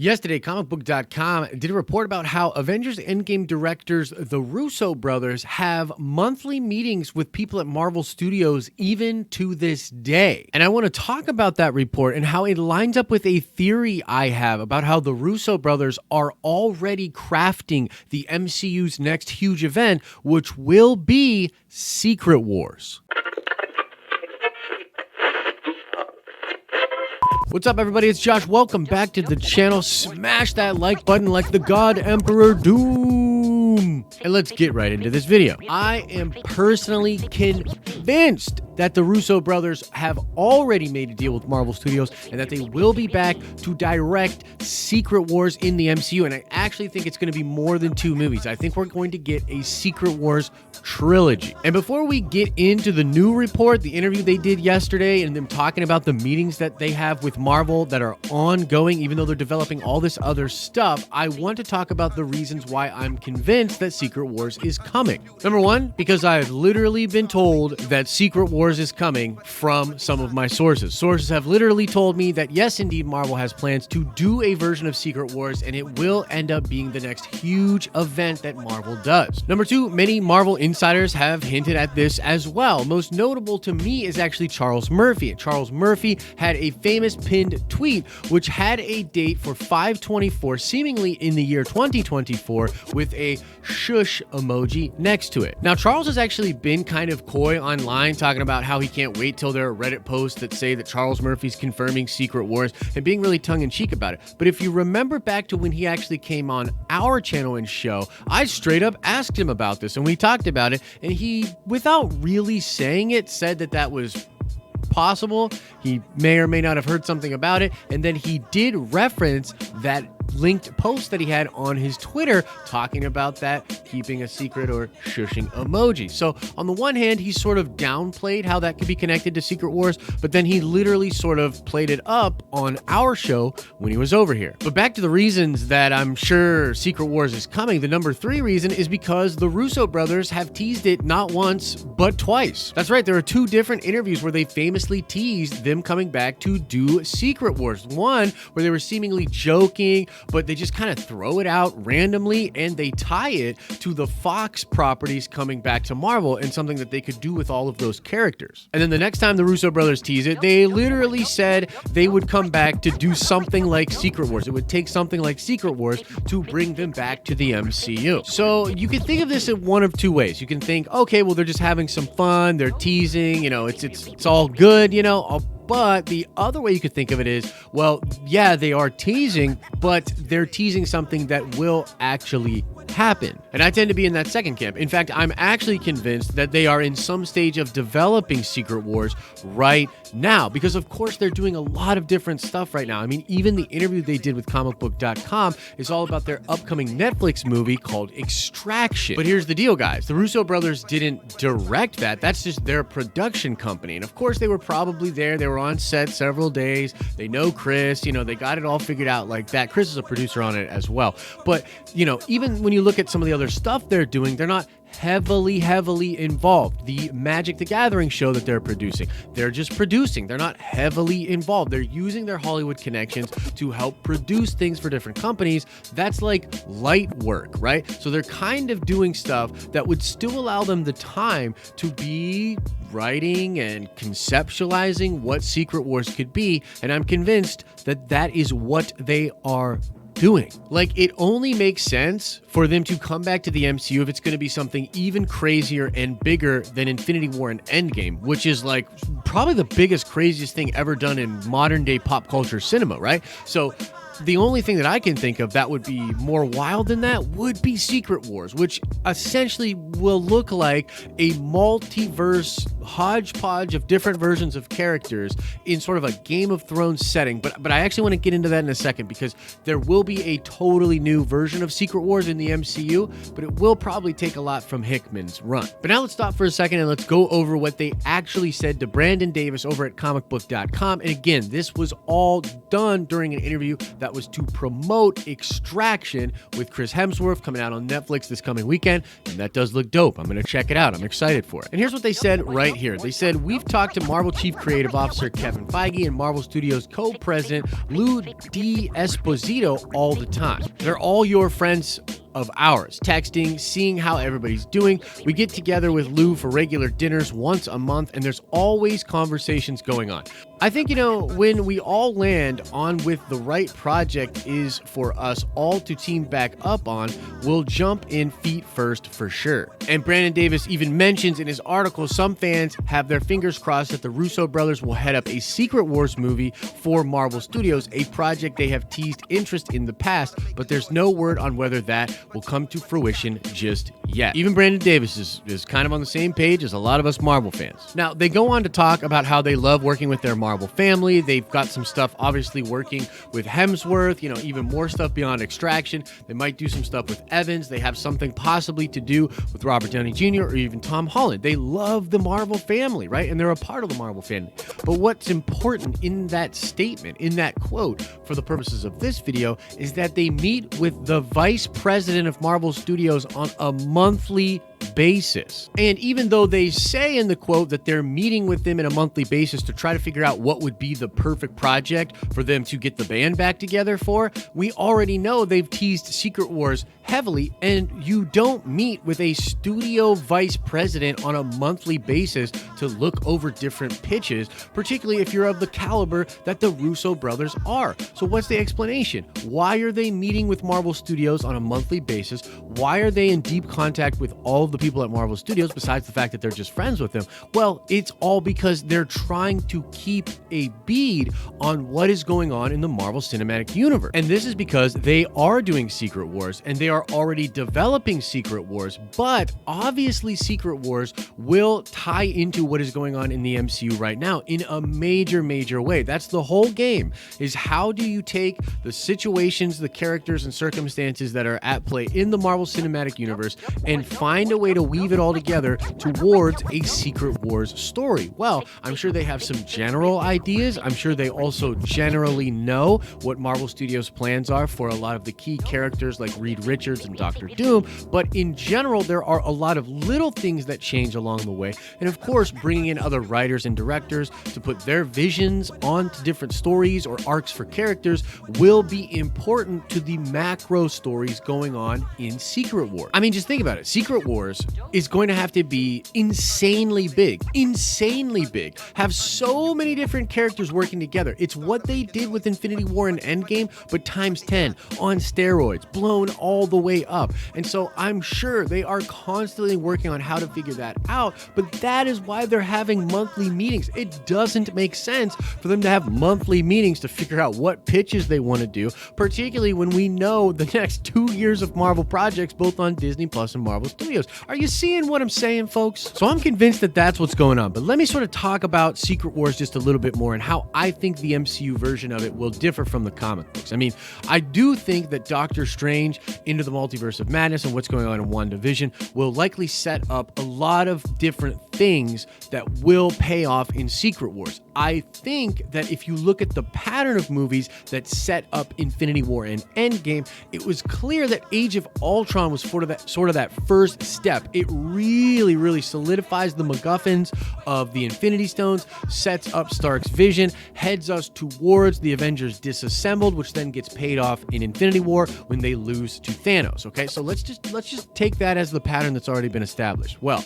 Yesterday, comicbook.com did a report about how Avengers Endgame directors, the Russo brothers, have monthly meetings with people at Marvel Studios even to this day. And I want to talk about that report and how it lines up with a theory I have about how the Russo brothers are already crafting the MCU's next huge event, which will be Secret Wars. What's up, everybody? It's Josh. Welcome back to the channel. Smash that like button like the God Emperor Doom. And let's get right into this video. I am personally convinced that the Russo brothers have already made a deal with Marvel Studios and that they will be back to direct Secret Wars in the MCU. And I actually think it's going to be more than 2 movies. I think we're going to get a Secret Wars trilogy. And before we get into the new report, the interview they did yesterday, and them talking about the meetings that they have with Marvel that are ongoing, even though they're developing all this other stuff, I want to talk about the reasons why I'm convinced that Secret Wars is coming. Number one, because I've literally been told that Secret Wars is coming from some of my sources. Sources have literally told me that yes, indeed, Marvel has plans to do a version of Secret Wars, and it will end up being the next huge event that Marvel does. Number two, many Marvel insiders have hinted at this as well. Most notable to me is actually Charles Murphy. Charles Murphy had a famous pinned tweet which had a date for 5/24, seemingly in the year 2024, with a shush emoji next to it. Now, Charles has actually been kind of coy online, talking about how he can't wait till there are Reddit posts that say that Charles Murphy's confirming Secret Wars, and being really tongue-in-cheek about it. But if you remember back to when he actually came on our channel and show, I straight up asked him about this, and we talked about it, and he, without really saying it, said that that was possible. He may or may not have heard something about it, and then he did reference that linked post that he had on his Twitter talking about that keeping a secret or shushing emoji. So on the one hand, he sort of downplayed how that could be connected to Secret Wars, but then he literally sort of played it up on our show when he was over here. But back to the reasons that I'm sure Secret Wars is coming, the number 3 reason is because the Russo brothers have teased it not once, but twice. That's right, there are 2 different interviews where they famously teased them coming back to do Secret Wars. One where they were seemingly joking, but they just kind of throw it out randomly and they tie it to the Fox properties coming back to Marvel and something that they could do with all of those characters. And then the next time the Russo brothers tease it, they literally said they would come back to do something like Secret Wars. It would take something like Secret Wars to bring them back to the MCU. So you can think of this in one of 2 ways. You can think, okay, well, they're just having some fun, they're teasing, you know, it's all good, you know. But the other way you could think of it is, well, yeah, they are teasing, but they're teasing something that will actually happen. And I tend to be in that second camp. In fact, I'm actually convinced that they are in some stage of developing Secret Wars right now, because of course they're doing a lot of different stuff right now. I mean, even the interview they did with comicbook.com is all about their upcoming Netflix movie called Extraction. But here's the deal, guys. The Russo brothers didn't direct that. That's just their production company. And of course they were probably there. They were on set several days. They know Chris, you know, they got it all figured out like that. Chris is a producer on it as well. But, you know, even when you look at some of the other stuff they're doing, they're not heavily involved. The Magic the Gathering show that they're producing, they're just producing. They're not heavily involved. They're using their Hollywood connections to help produce things for different companies. That's like light work, right? So they're kind of doing stuff that would still allow them the time to be writing and conceptualizing what Secret Wars could be. And I'm convinced that that is what they are doing. Like, it only makes sense for them to come back to the MCU if it's going to be something even crazier and bigger than Infinity War and Endgame, which is like probably the biggest, craziest thing ever done in modern day pop culture cinema, right? So the only thing that I can think of that would be more wild than that would be Secret Wars, which essentially will look like a multiverse hodgepodge of different versions of characters in sort of a Game of Thrones setting. But I actually want to get into that in a second, because there will be a totally new version of Secret Wars in the MCU, but it will probably take a lot from Hickman's run. But now let's stop for a second and let's go over what they actually said to Brandon Davis over at comicbook.com. And again, this was all done during an interview that that was to promote Extraction with Chris Hemsworth coming out on Netflix this coming weekend, and that does look dope. I'm going to check it out. I'm excited for it. And here's what they said right here. They said, we've talked to Marvel Chief Creative Officer Kevin Feige and Marvel Studios co-president Lou D'Esposito all the time. They're all your friends of ours, texting, seeing how everybody's doing. We get together with Lou for regular dinners once a month, and there's always conversations going on. I think, when we all land on with the right project is for us all to team back up on, we'll jump in feet first for sure. And Brandon Davis even mentions in his article, some fans have their fingers crossed that the Russo brothers will head up a Secret Wars movie for Marvel Studios, a project they have teased interest in the past, but there's no word on whether that will come to fruition just yet. Even Brandon Davis is kind of on the same page as a lot of us Marvel fans. Now, they go on to talk about how they love working with their Marvel family. They've got some stuff obviously working with Hemsworth, even more stuff beyond Extraction. They might do some stuff with Evans. They have something possibly to do with Robert Downey Jr. or even Tom Holland. They love the Marvel family, right? And they're a part of the Marvel family. But what's important in that statement, in that quote, for the purposes of this video, is that they meet with the vice president of Marvel Studios on a monthly basis. And even though they say in the quote that they're meeting with them on a monthly basis to try to figure out what would be the perfect project for them to get the band back together for, we already know they've teased Secret Wars heavily, and you don't meet with a studio vice president on a monthly basis to look over different pitches, particularly if you're of the caliber that the Russo brothers are. So what's the explanation? Why are they meeting with Marvel Studios on a monthly basis? Why are they in deep contact with all of the people at Marvel Studios, besides the fact that they're just friends with them? Well, it's all because they're trying to keep a bead on what is going on in the Marvel Cinematic Universe. And this is because they are doing Secret Wars, and they are already developing Secret Wars, but obviously Secret Wars will tie into what is going on in the MCU right now in a major way. That's the whole game, is how do you take the situations, the characters, and circumstances that are at play in the Marvel Cinematic Universe and find a way to weave it all together towards a Secret Wars story. Well, I'm sure they have some general ideas. I'm sure they also generally know what Marvel Studios' plans are for a lot of the key characters like Reed Richards and Doctor Doom, but in general, there are a lot of little things that change along the way. And of course, bringing in other writers and directors to put their visions onto different stories or arcs for characters will be important to the macro stories going on in Secret Wars. I mean, just think about it. Secret Wars is going to have to be insanely big, have so many different characters working together. It's what they did with Infinity War and Endgame, but times 10 on steroids, blown all the way up. And so I'm sure they are constantly working on how to figure that out, but that is why they're having monthly meetings. It doesn't make sense for them to have monthly meetings to figure out what pitches they want to do, particularly when we know the next 2 years of Marvel projects both on Disney Plus and Marvel Studios. Are you seeing what I'm saying, folks? So I'm convinced that that's what's going on, but let me sort of talk about Secret Wars just a little bit more and how I think the MCU version of it will differ from the comic books. I mean, I do think that Doctor Strange Into the Multiverse of Madness and what's going on in WandaVision will likely set up a lot of different things that will pay off in Secret Wars. I think that if you look at the pattern of movies that set up Infinity War and Endgame, it was clear that Age of Ultron was sort of that first step. It really solidifies the MacGuffins of the Infinity Stones, sets up Stark's vision, heads us towards the Avengers Disassembled, which then gets paid off in Infinity War when they lose to Thanos. Okay, so let's just take that as the pattern that's already been established. Well,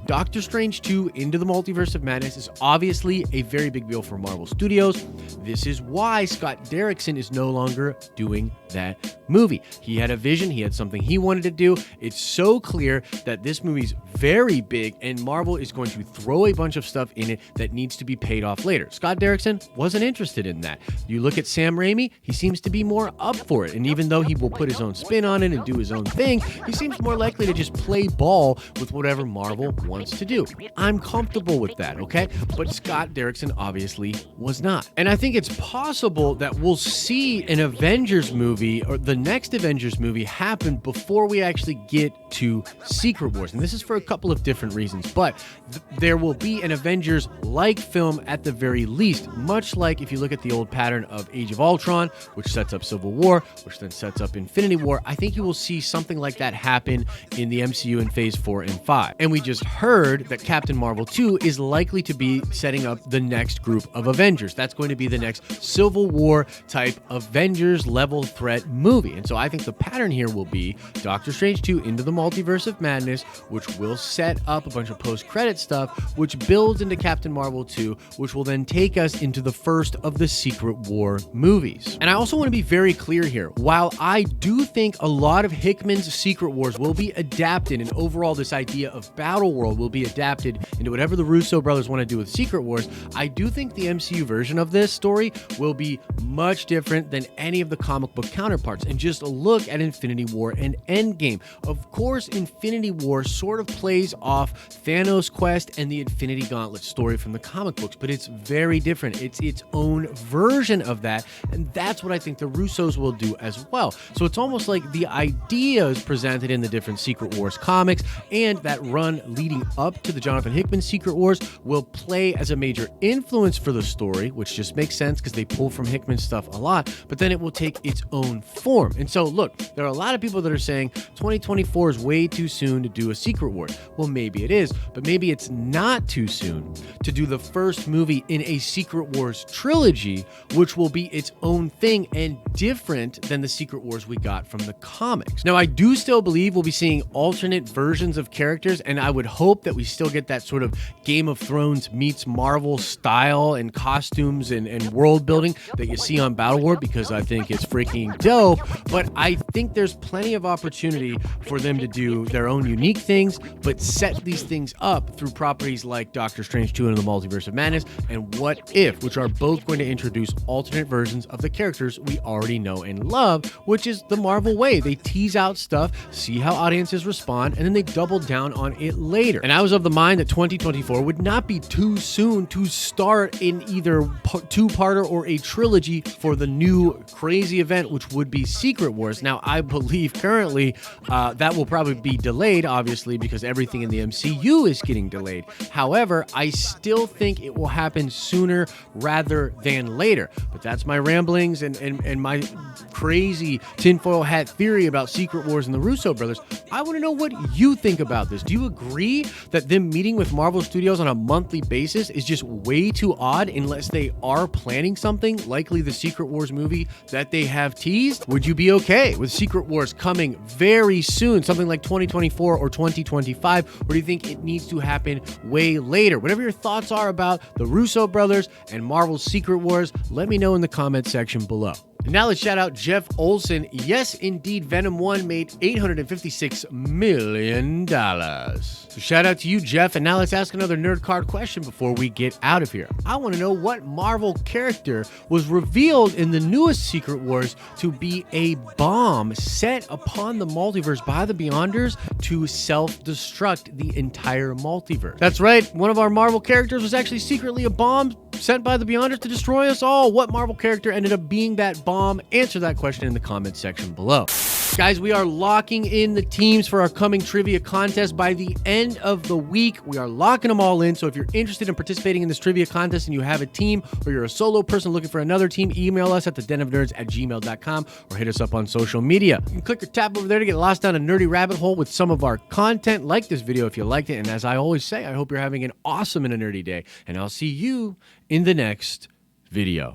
Doctor Strange 2 Into the Multiverse of Madness is obviously a very big deal for Marvel Studios. This is why Scott Derrickson is no longer doing that movie. He had a vision, he had something he wanted to do. It's so clear that this movie's very big and Marvel is going to throw a bunch of stuff in it that needs to be paid off later. Scott Derrickson wasn't interested in that. You look at Sam Raimi, he seems to be more up for it. And even though he will put his own spin on it and do his own thing, he seems more likely to just play ball with whatever Marvel wants to do. I'm comfortable with that, okay? But Scott Derrickson obviously was not. And I think it's possible that we'll see an Avengers movie or the next Avengers movie happen before we actually get to Secret Wars. And this is for a couple of different reasons, but there will be an Avengers-like film at the very least, much like if you look at the old pattern of Age of Ultron, which sets up Civil War, which then sets up Infinity War. I think you will see something like that happen in the MCU in Phase 4 and 5. And we just heard that Captain Marvel 2 is likely to be setting up the next group of Avengers. That's going to be the next Civil War type Avengers level threat movie. And so I think the pattern here will be Doctor Strange 2 Into the Multiverse of Madness, which will set up a bunch of post-credit stuff, which builds into Captain Marvel 2, which will then take us into the first of the Secret War movies. And I also want to be very clear here. While I do think a lot of Hickman's Secret Wars will be adapted, and overall this idea of Battle World will be adapted into whatever the Russo brothers want to do with Secret Wars, I do think the MCU version of this story will be much different than any of the comic book counterparts. And just look at Infinity War and Endgame. Of course, Infinity War sort of plays off Thanos' quest and the Infinity Gauntlet story from the comic books, but it's very different. It's its own version of that, and that's what I think the Russos will do as well. So it's almost like the ideas presented in the different Secret Wars comics and that run leading up to the Jonathan Hickman Secret Wars will play as a major influence for the story, which just makes sense because they pull from Hickman's stuff a lot, but then it will take its own form. And so look, there are a lot of people that are saying 2024 is way too soon to do a Secret Wars. Well, maybe it is, but maybe it's not too soon to do the first movie in a Secret Wars trilogy, which will be its own thing and different than the Secret Wars we got from the comics. Now, I do still believe we'll be seeing alternate versions of characters, and I would hope that we still get that sort of Game of Thrones meets Marvel style and costumes and world building that you see on Battle War, because I think it's freaking dope. But I think there's plenty of opportunity for them to do their own unique things, but set these things up through properties like Doctor Strange 2 Into the Multiverse of Madness and What If, which are both going to introduce alternate versions of the characters we already know and love, which is the Marvel way. They tease out stuff, see how audiences respond, and then they double down on it later. And I was of the mind that 2024 would not be too soon to start in either two-parter or a trilogy for the new crazy event, which would be Secret Wars. Now, I believe currently that will probably be delayed, obviously, because everything in the MCU is getting delayed. However, I still think it will happen sooner rather than later. But that's my ramblings and my crazy tinfoil hat theory about Secret Wars and the Russo brothers. I want to know what you think about this. Do you agree that them meeting with Marvel Studios on a monthly basis is just way too odd unless they are planning something, likely the Secret Wars movie that they have teased? Would you be okay with Secret Wars coming very soon, something like 2024 or 2025, or do you think it needs to happen way later? Whatever your thoughts are about the Russo brothers and Marvel's Secret Wars, let me know in the comment section below. And now let's shout out Jeff Olson. Yes, indeed, Venom 1 made $856 million. So shout out to you, Jeff. And now let's ask another nerd card question before we get out of here. I want to know what Marvel character was revealed in the newest Secret Wars to be a bomb set upon the multiverse by the Beyonders to self-destruct the entire multiverse. That's right, one of our Marvel characters was actually secretly a bomb sent by the Beyonders to destroy us all. What Marvel character ended up being that bomb? Answer that question in the comment section below. Guys, we are locking in the teams for our coming trivia contest by the end of the week. We are locking them all in. So if you're interested in participating in this trivia contest and you have a team or you're a solo person looking for another team, email us at thedenofnerds@gmail.com or hit us up on social media. You can click or tap over there to get lost down a nerdy rabbit hole with some of our content. Like this video if you liked it. And as I always say, I hope you're having an awesome and a nerdy day. And I'll see you in the next video.